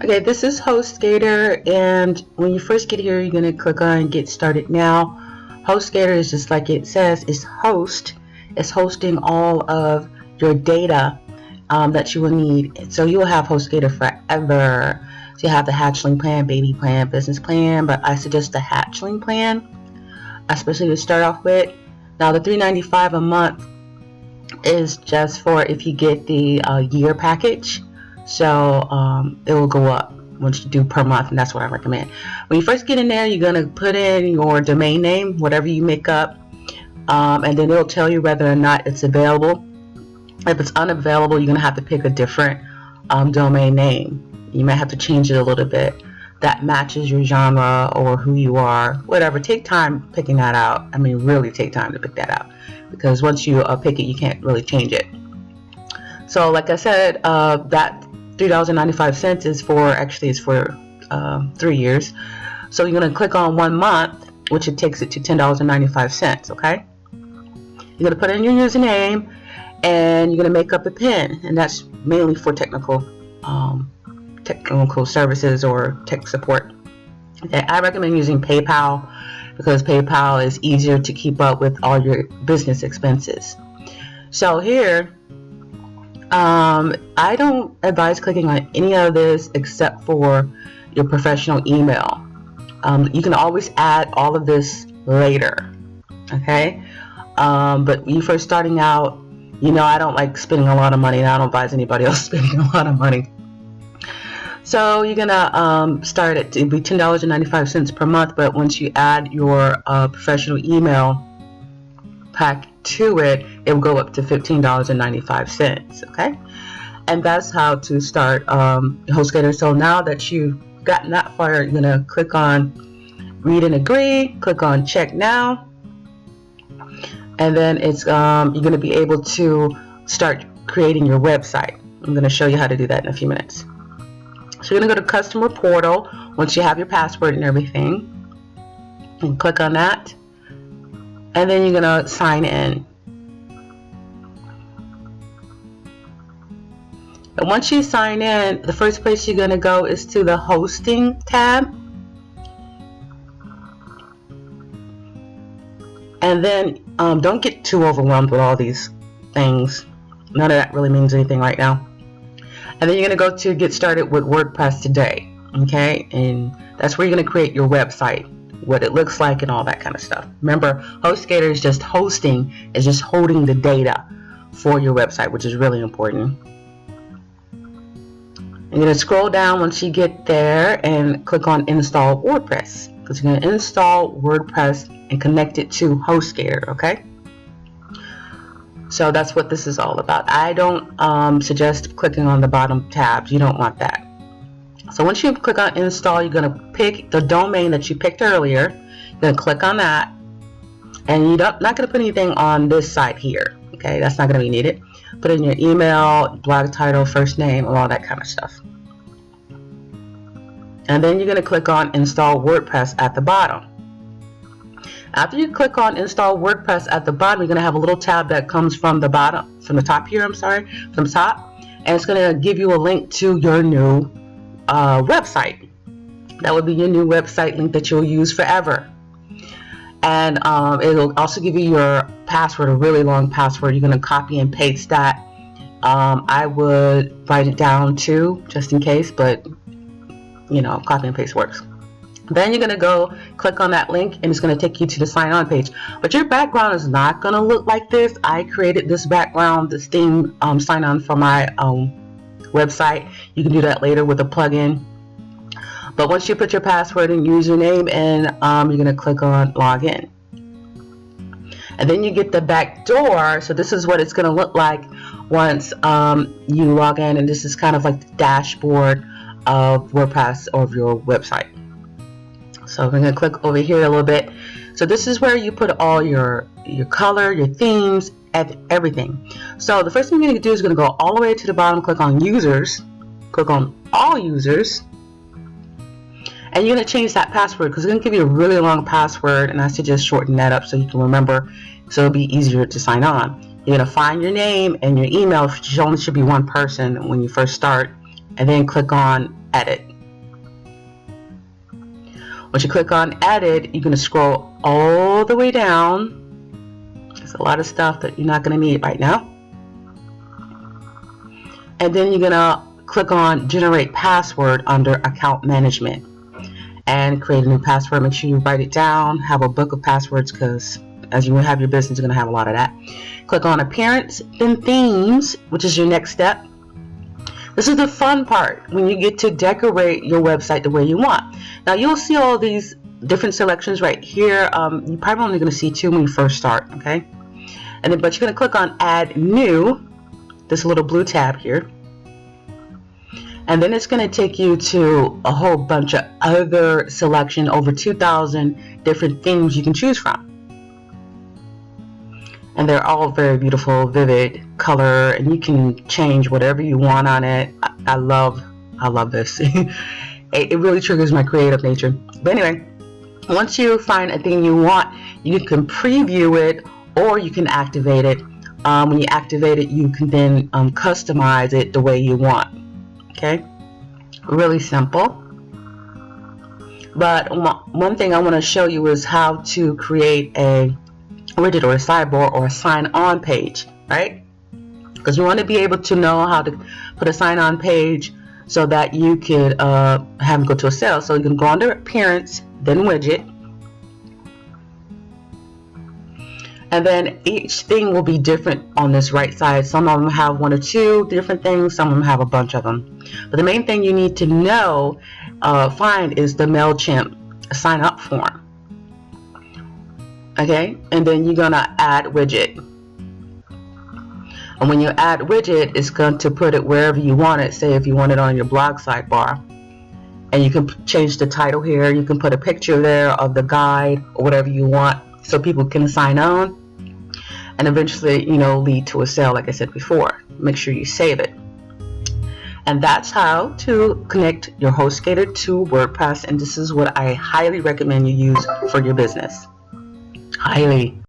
Okay, this is Hostgator, and when you first get here, you're going to click on Get Started Now. Hostgator is just like it says, it's hosting all of your data that you will need. So you'll have Hostgator forever. So you have the hatchling plan, baby plan, business plan, but I suggest the hatchling plan, especially to start off with. Now the $3.95 a month is just for if you get the year package. So it will go up once you do per month, and that's what I recommend. When you first get in there, you're going to put in your domain name, whatever you make up, and then it'll tell you whether or not it's available. If it's unavailable, you're going to have to pick a different domain name. You might have to change it a little bit that matches your genre or who you are, whatever. Take time picking that out. I mean, really take time to pick that out, because once you pick it, you can't really change it. So like I said, that $3.95 is for 3 years. So you're going to click on 1 month, which it takes it to $10.95, okay? You're going to put in your username, and you're going to make up a PIN, and that's mainly for technical services or tech support. Okay, I recommend using PayPal because PayPal is easier to keep up with all your business expenses. So here, I don't advise clicking on any of this except for your professional email. You can always add all of this later, okay? But when you're first starting out, you know I don't like spending a lot of money, and I don't advise anybody else spending a lot of money. So you're gonna start at, it'll be $10.95 per month, but once you add your professional email pack to it, it will go up to $15.95, okay? And that's how to start Hostgator. So now that you've gotten that far, you're gonna click on read and agree, click on check now, and then it's you're gonna be able to start creating your website. I'm gonna show you how to do that in a few minutes. So you're gonna go to customer portal once you have your password and everything, and click on that, and then you're gonna sign in. And once you sign in, the first place you're gonna go is to the hosting tab, and then don't get too overwhelmed with all these things. None of that really means anything right now. And then you're going to go to get started with WordPress today, okay? And that's where you're going to create your website, what it looks like and all that kind of stuff. Remember, Hostgator is just hosting, is just holding the data for your website, which is really important. You're going to scroll down once you get there and click on install WordPress, because you're going to install WordPress and connect it to Hostgator, okay? So that's what this is all about. I don't suggest clicking on the bottom tabs. You don't want that. So once you click on install, you're going to pick the domain that you picked earlier. You're going to click on that, and you're not going to put anything on this side here. Okay, that's not going to be needed. Put in your email, blog title, first name, and all that kind of stuff. And then you're going to click on install WordPress at the bottom. After you click on install WordPress at the bottom, you're going to have a little tab that comes from the bottom, from the top here, from the top, and it's going to give you a link to your new website. That would be your new website link that you'll use forever. And it'll also give you your password, a really long password. You're going to copy and paste that. I would write it down too, just in case, but you know, copy and paste works. Then you're going to go click on that link, and it's going to take you to the sign on page. But your background is not going to look like this. I created this background, this theme sign on for my website. You can do that later with a plugin. But once you put your password and username in, you're going to click on login. And then you get the back door. So this is what it's going to look like once you log in. And this is kind of like the dashboard of WordPress or of your website. So I'm going to click over here a little bit. So this is where you put all your color, your themes, everything. So the first thing you're going to do is going to go all the way to the bottom, click on users, click on all users, and you're going to change that password because it's going to give you a really long password, and I suggest shorten that up so you can remember, so it'll be easier to sign on. You're going to find your name and your email, which only should be one person when you first start, and then click on edit. Once you click on edit, you're going to scroll all the way down. There's a lot of stuff that you're not going to need right now. And then you're going to click on generate password under account management and create a new password. Make sure you write it down, have a book of passwords, because as you have your business, you're going to have a lot of that. Click on appearance, then themes, which is your next step. This is the fun part, when you get to decorate your website the way you want. Now you'll see all these different selections right here. You're probably only going to see 2 when you first start, okay? And then, but you're going to click on add new, this little blue tab here. And then it's going to take you to a whole bunch of other selection, over 2,000 different themes you can choose from. And they're all very beautiful, vivid color, and you can change whatever you want on it. I love this. It really triggers my creative nature. But anyway, once you find a thing you want, you can preview it or you can activate it. When you activate it, you can then customize it the way you want. Okay, really simple. But one thing I want to show you is how to create a widget or a sidebar or a sign-on page, right? Because you want to be able to know how to put a sign-on page so that you could have them go to a sale. So you can go under appearance, then widget, and then each thing will be different on this right side. Some of them have 1 or 2 different things, some of them have a bunch of them. But the main thing you need to know, find, is the MailChimp sign up form. Okay, and then you're gonna add widget. And when you add widget, it's going to put it wherever you want it. Say if you want it on your blog sidebar. And you can change the title here. You can put a picture there of the guide or whatever you want so people can sign on. And eventually, lead to a sale, like I said before. Make sure you save it. And that's how to connect your Hostgator to WordPress. And this is what I highly recommend you use for your business. Highly.